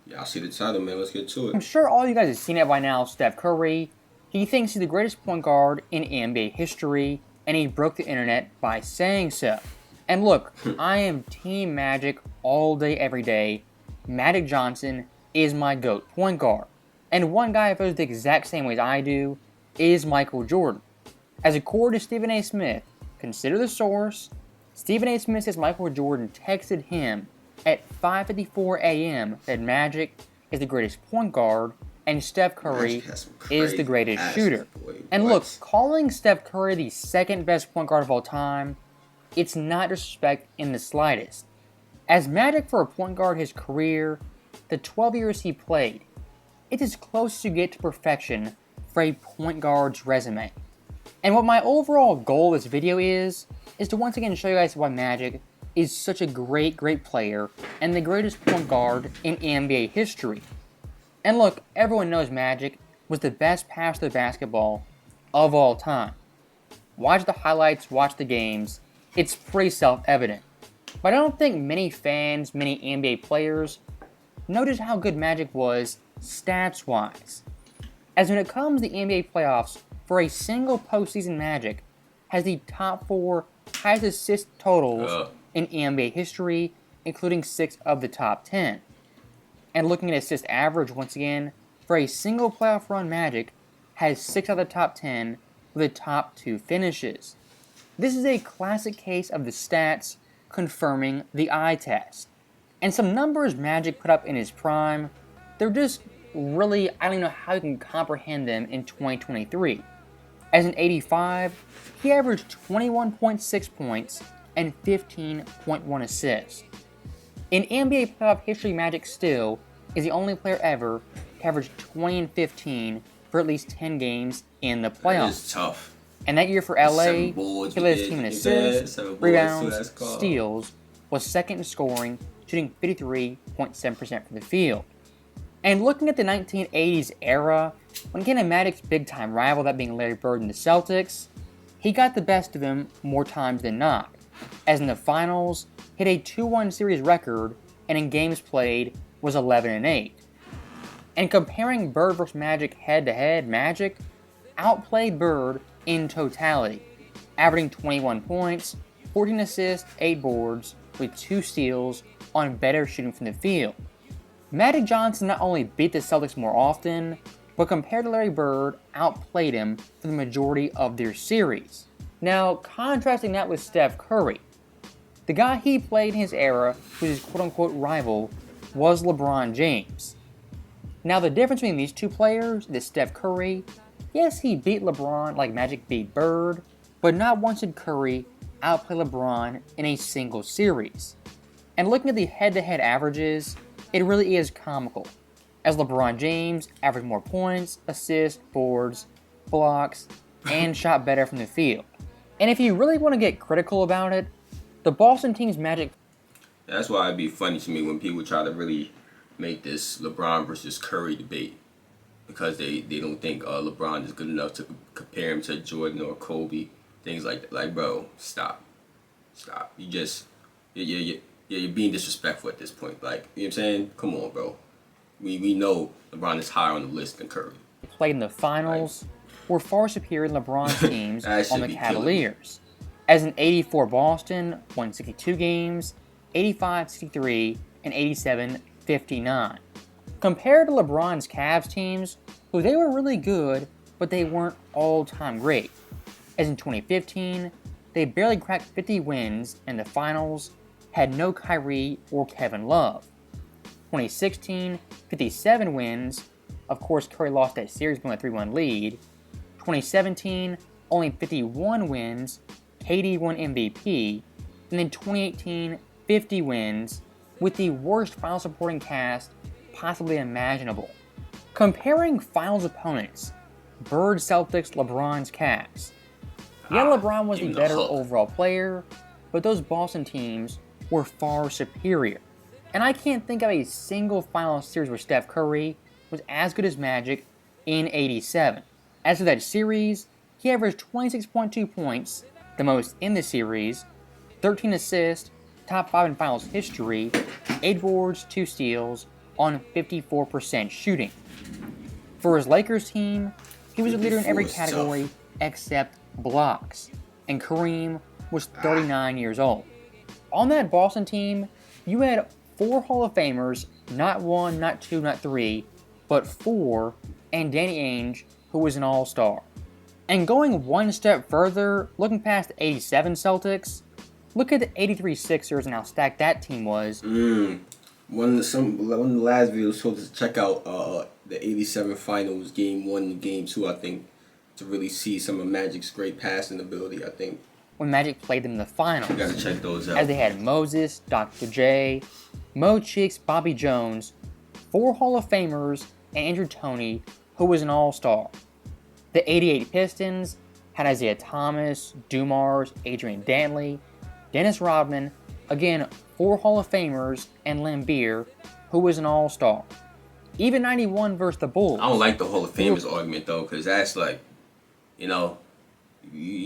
Yeah, I see the title, man. Let's get to I'm it. sure all you guys have seen it by now, Steph Curry. He thinks he's the greatest point guard in NBA history, and he broke the internet by saying so. And look, I am Team Magic all day, every day. Magic Johnson is my GOAT point guard. And one guy who feels the exact same way as I do is Michael Jordan. As according to Stephen A. Smith, consider the source, Stephen A. Smith says Michael Jordan texted him at 5:54 a.m. that Magic is the greatest point guard and Steph Curry Magic has some is the crazy greatest passes, shooter. boy. And look, What? calling Steph Curry the second best point guard of all time, it's not disrespect in the slightest. As Magic for a point guard his career, the 12 years he played, it's as close as you get to perfection for a point guard's resume. And what my overall goal of this video is to once again show you guys why Magic is such a great player and the greatest point guard in NBA history. And look, everyone knows Magic was the best passer of basketball of all time. Watch the highlights, watch the games, it's pretty self-evident. But I don't think many fans, many NBA players, notice how good Magic was stats-wise. As when it comes to the NBA playoffs, for a single postseason, Magic has the top 4 highest assist totals in NBA history, including 6 of the top 10. And looking at assist average once again, for a single playoff run, Magic has 6 out of the top 10 with the top 2 finishes. This is a classic case of the stats confirming the eye test. And some numbers Magic put up in his prime, they're just really, I don't even know how you can comprehend them in 2023. As an 85, he averaged 21.6 points and 15.1 assists. In NBA playoff history, Magic still is the only player ever to average 20 and 15 for at least 10 games in the playoffs. That is tough. And that year for LA, boards he we led his did. team in You assists, said 7 boards, rebounds, that's called. steals, was second in scoring, shooting 53.7% from the field. And looking at the 1980s era, when getting a Magic's big-time rival, that being Larry Bird and the Celtics, he got the best of him more times than not, as in the finals, hit a 2-1 series record, and in games played, was 11-8. And comparing Bird vs. Magic head-to-head, Magic outplayed Bird in totality, averaging 21 points, 14 assists, 8 boards, with 2 steals on better shooting from the field. Magic Johnson not only beat the Celtics more often, but compared to Larry Bird, outplayed him for the majority of their series. Now, contrasting that with Steph Curry, the guy he played in his era, who's his quote-unquote rival, was LeBron James. Now, the difference between these two players is Steph Curry, yes, he beat LeBron like Magic beat Bird, but not once did Curry outplay LeBron in a single series. And looking at the head-to-head averages, it really is comical, as LeBron James averaged more points, assists, boards, blocks, and shot better from the field. And if you really want to get critical about it, the Boston team's Magic... That's why it'd be funny to me when people try to really make this LeBron versus Curry debate. Because they don't think LeBron is good enough to compare him to Jordan or Kobe. Things like that. Like, bro, stop. Stop. You're being disrespectful at this point. Like, you know what I'm saying? Come on, bro. We know LeBron is higher on the list than Curry. played in the finals were far superior than LeBron's teams on the be Cavaliers. As in 84 Boston won 62 games, 85-63, and 87-59. Compared to LeBron's Cavs teams, who they were really good, but they weren't all-time great. As in 2015, they barely cracked 50 wins in the finals, had no Kyrie or Kevin Love. 2016, 57 wins. Of course, Curry lost that series with a 3-1 lead. 2017, only 51 wins. KD won MVP. And then 2018, 50 wins, with the worst final supporting cast possibly imaginable. Comparing finals opponents, Bird Celtics, LeBron's Cavs. Yeah, LeBron was the better overall player, but those Boston teams were far superior. And I can't think of a single final series where Steph Curry was as good as Magic in 87. As for that series, he averaged 26.2 points, the most in the series, 13 assists, top 5 in finals history, 8 boards, 2 steals, on 54% shooting. For his Lakers team, he was a leader in every 54 is category tough. except blocks, and Kareem was 39 years old. On that Boston team, you had 4 Hall of Famers, not 1, not 2, not 3, but 4, and Danny Ainge, who was an all-star. And going one step further, looking past the 87 Celtics, look at the 83 Sixers and how stacked that team was. One of the last videos told us to check out the 87 finals, game 1 and game 2, I think, to really see some of Magic's great passing ability, I think. When Magic played them in the finals. You gotta check those out. As they had Moses, Dr. J, Mo Cheeks, Bobby Jones, 4 Hall of Famers, and Andrew Toney, who was an all-star. The 88 Pistons had Isaiah Thomas, Dumars, Adrian Dantley, Dennis Rodman, again 4 Hall of Famers, and Lambeer, who was an all-star. Even 91 versus the Bulls. I don't like the Hall of Famers argument though, because that's like, you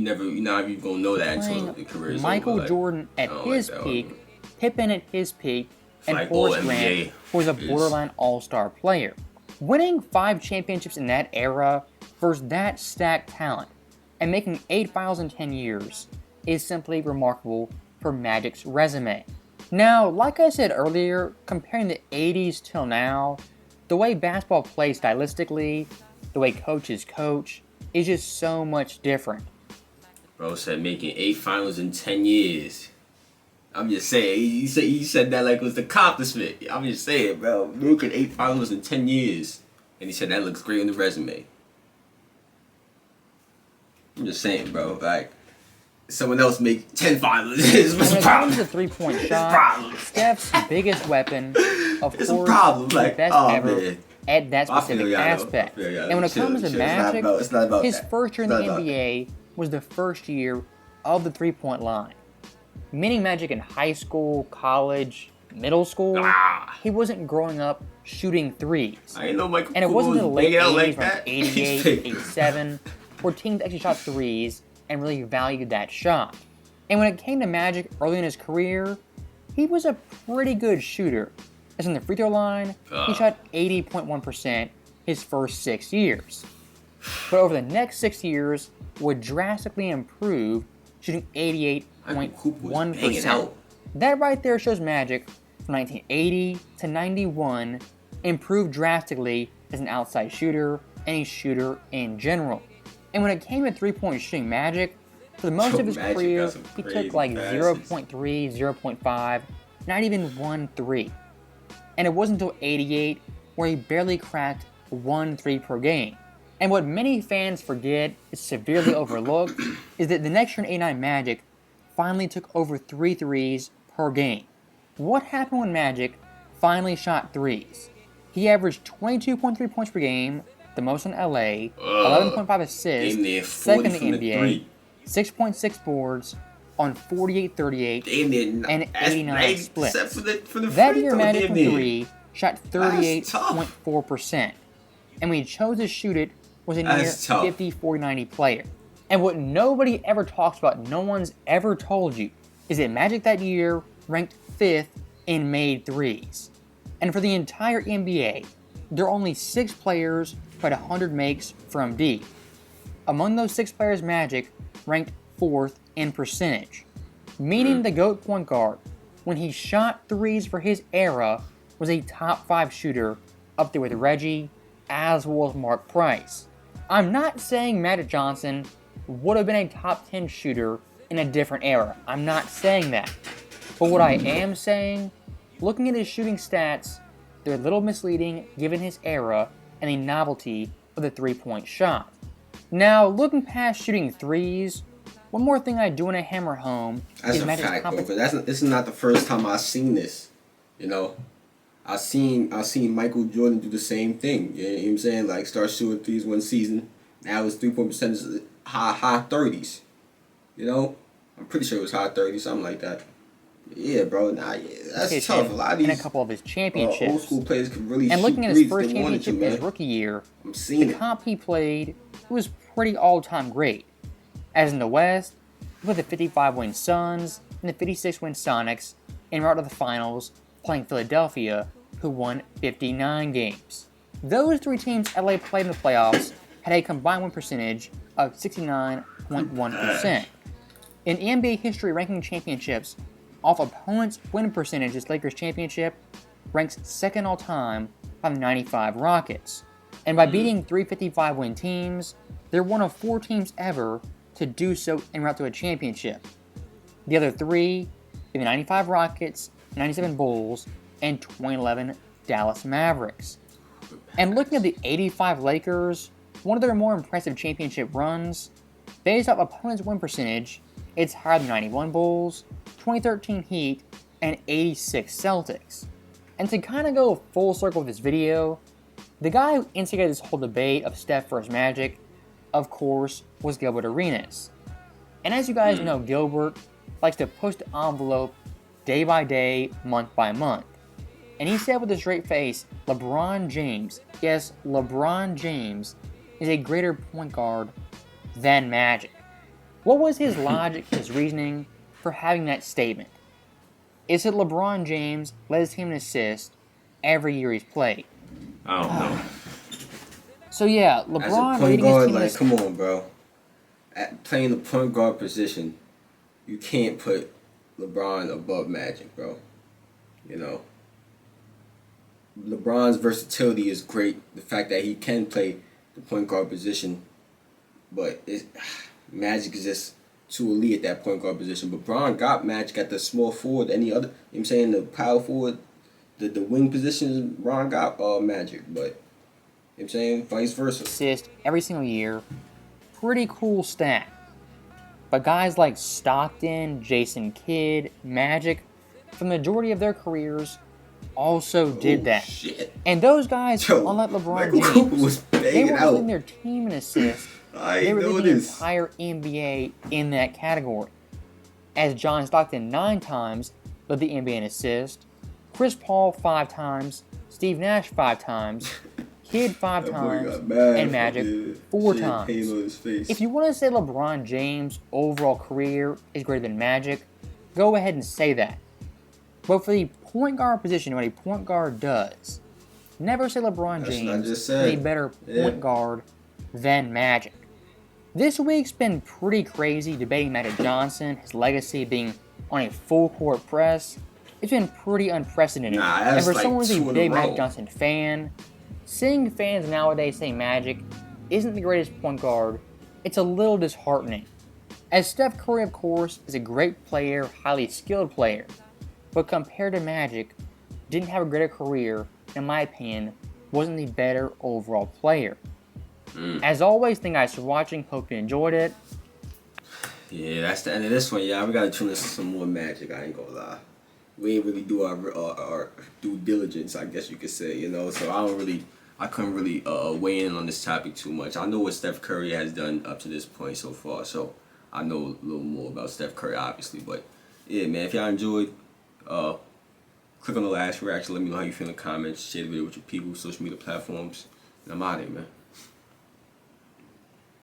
never, you're not even gonna know that until the career is Michael over. Like, Jordan at his peak, Pippen at his peak, and like Horace all Grant, NBA who was a is. borderline all-star player. Winning 5 championships in that era versus that stacked talent, and making 8 finals in 10 years, is simply remarkable for Magic's resume. Now, like I said earlier, comparing the 80s till now, the way basketball plays stylistically, the way coaches coach, is just so much different. Bro said making 8 finals in 10 years. I'm just saying, he said that like it was the accomplishment. I'm just saying, bro, making 8 finals in 10 years. And he said that looks great on the resume. I'm just saying, bro, like, someone else make 10 finals. It's When a it problem. comes to three-point It's a shot, problem. Steph's biggest weapon, of It's course, a problem. the Like, best oh, ever man. at that I feel specific y'all, though. aspect. I feel y'all. And when it Chill, comes to chill. It's not Magic, about- it's not about his that. first year in the It's not about NBA was the first year of the three-point line. Meaning Magic in high school, college, middle school, he wasn't growing up shooting threes. I ain't know Michael And it wasn't until the late banging out 80s, like around that. 88, 87, where teams actually shot threes and really valued that shot. And when it came to Magic early in his career, he was a pretty good shooter. As in the free throw line, he shot 80.1% his first 6 years. But over the next 6 years, would drastically improve, shooting Michael Cooper was banging 88.1%. out. That right there shows Magic from 1980 to 91 improved drastically as an outside shooter and a shooter in general. And when it came to three-point shooting, Magic, for the most of his Magic career, got some he crazy took like passes. 0.3, 0.5, not even 1 3. And it wasn't until 88 where he barely cracked 1 3 per game. And what many fans forget, is severely overlooked, is that the next year in 89 Magic finally took over 3 threes per game. What happened when Magic finally shot threes? He averaged 22.3 points per game, the most in LA, 11.5 assists, Damn near 40 second in from the the NBA, three. 6.6 boards on 48-38, Damn near and that's 89 split. except for the That free year, throw, Magic damn from near. 3 shot tough. 38.4%. And when he chose to shoot it, was a near That's tough. 50-40-90 player. And what nobody ever talks about, no one's ever told you, is that Magic that year ranked 5th in made threes. And for the entire NBA, there are only 6 players who had 100 makes from deep. Among those 6 players, Magic ranked 4th in percentage. Meaning the GOAT point guard, when he shot threes for his era, was a top 5 shooter up there with Reggie, as well as Mark Price. I'm not saying Magic Johnson would have been a top 10 shooter in a different era. I'm not saying that. But what I am saying, looking at his shooting stats, they're a little misleading given his era and the novelty of the three-point shot. Now, looking past shooting threes, one more thing I do want to hammer home That's is a Magic's fact, bro. competence. But this is not the first time I've seen this. You know, I seen Michael Jordan do the same thing. You know what I'm saying? Like start shooting threes one season. Now his 3-point percentage is high 30s. You know, I'm pretty sure it was high 30s, something like that. Yeah, bro. Nah, yeah, that's tough. A lot of in a these couple of his championships. old school players can really And shoot looking at threes his first if they wanted to, championship in his man. rookie year, I'm seeing the it. comp he played was pretty all-time great. As in the West, he played the 55-win Suns and the 56-win Sonics en route to the finals, playing Philadelphia who won 59 games. Those three teams LA played in the playoffs had a combined win percentage of 69.1%. In NBA history ranking championships, off opponents' win percentage, this Lakers championship ranks second all time by the 95 Rockets. And by beating 355 win teams, they're one of 4 teams ever to do so en route to a championship. The other 3 are the 95 Rockets, 97 Bulls, and 2011 Dallas Mavericks. And looking at the 85 Lakers, one of their more impressive championship runs, based off opponents' win percentage, it's higher than 91 Bulls, 2013 Heat, and 86 Celtics. And to kind of go full circle with this video, the guy who instigated this whole debate of Steph versus Magic, of course, was Gilbert Arenas. And as you guys know, Gilbert likes to push the envelope day by day, month by month. And he said with a straight face, LeBron James, yes, LeBron James, is a greater point guard than Magic. What was his logic, his reasoning for having that statement? Is that LeBron James led his team in assists every year he's played? I don't know. So yeah, As a LeBron point leading his guard, team in like, assists. come on, bro. At playing the point guard position, you can't put LeBron above Magic, bro. You know, LeBron's versatility is great. The fact that he can play the point guard position, but Magic is just too elite at that point guard position. But Bron got Magic at the small forward. Any other, you know what I'm saying, the power forward, the wing positions, Bron got Magic. But, you know what I'm saying, vice versa. Assist every single year. Pretty cool stat. But guys like Stockton, Jason Kidd, Magic, for the majority of their careers, also did that. Shit. And those guys, Yo, unlike LeBron Michael Cooper James, was they banging were out. leading their team in assists. They were leading the entire NBA in that category. As John Stockton 9 times led the NBA in assists, Chris Paul 5 times, Steve Nash 5 times, Kidd 5 times, and Magic 4 times. If you want to say LeBron James' overall career is greater than Magic, go ahead and say that. But for the point guard position, what a point guard does, never say LeBron James is a better point guard than Magic. This week's been pretty crazy debating Magic Johnson, his legacy being on a full court press. It's been pretty unprecedented. And for someone who's a big Magic Johnson fan, seeing fans nowadays say Magic isn't the greatest point guard, it's a little disheartening. As Steph Curry, of course, is a great player, highly skilled player, but compared to Magic, didn't have a greater career, in my opinion, wasn't the better overall player. As always, thank you guys for watching, hope you enjoyed it. Yeah, that's the end of this one, y'all. We gotta tune this to some more Magic, I ain't gonna lie. We ain't really do our due diligence, I guess you could say, you know, so I couldn't really weigh in on this topic too much. I know what Steph Curry has done up to this point so far, so I know a little more about Steph Curry, obviously, but yeah, man, if y'all enjoyed, click on the last reaction, let me know how you feel in the comments, share the video with your people, social media platforms, and I'm out of here, man.